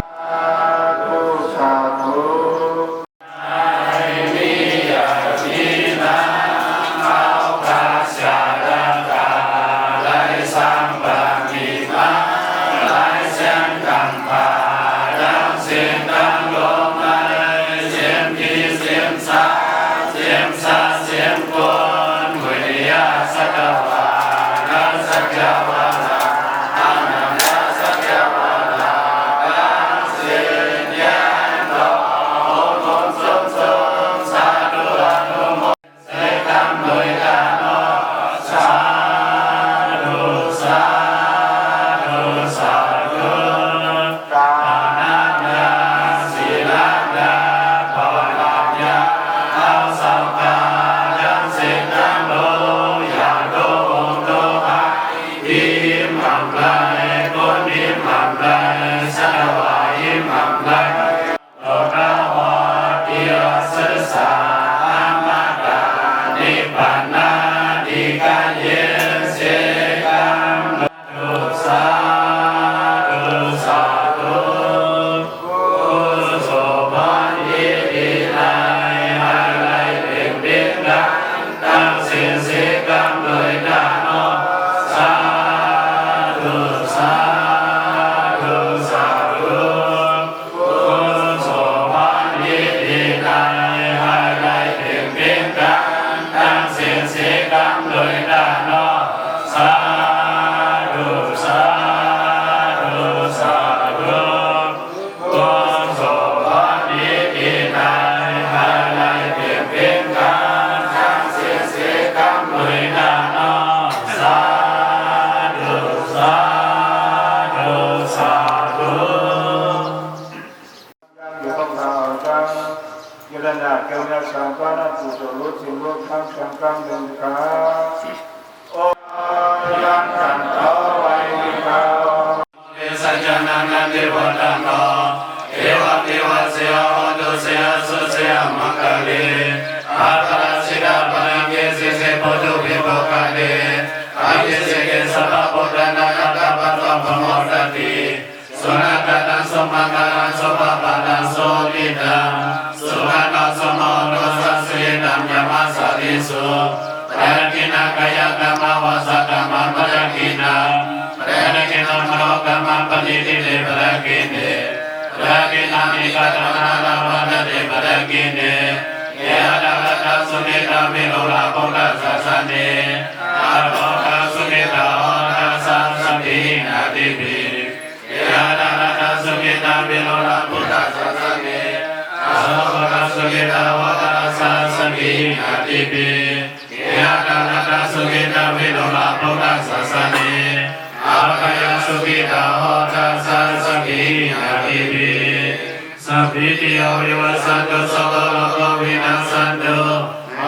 สัพพิติโยวิวัสสันตุสัพพะโลกวินาศสันตุ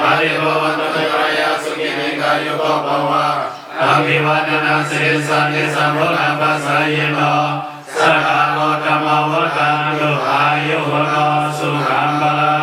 อาริโภวันตุเตปะยาสุขินิกายุโกภวะอาภิวาทนาสิริสันติสัมพุทธปัสสะยโนสัพพะโลกมาวะตันตุอายุวโนสุขังภะลัง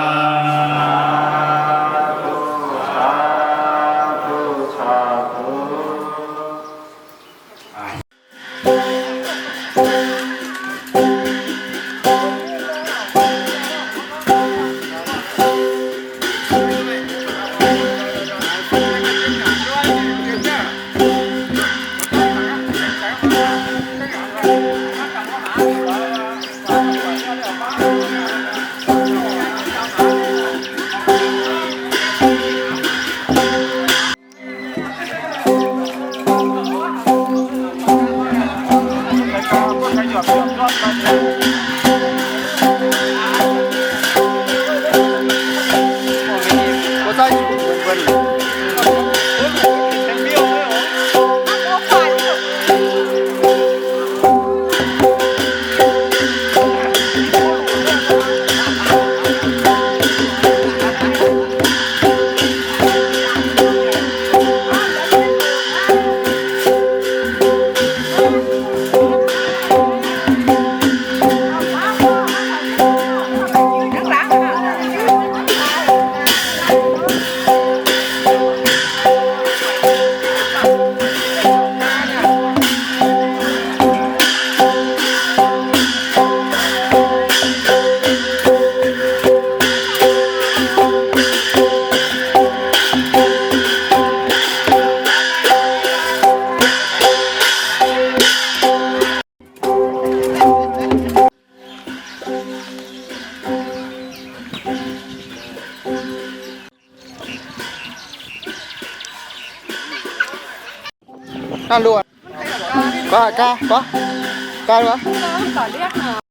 น่ารู้อ่ะก็กล้าก็กล้าหรอ ต่อเรียกหน่อย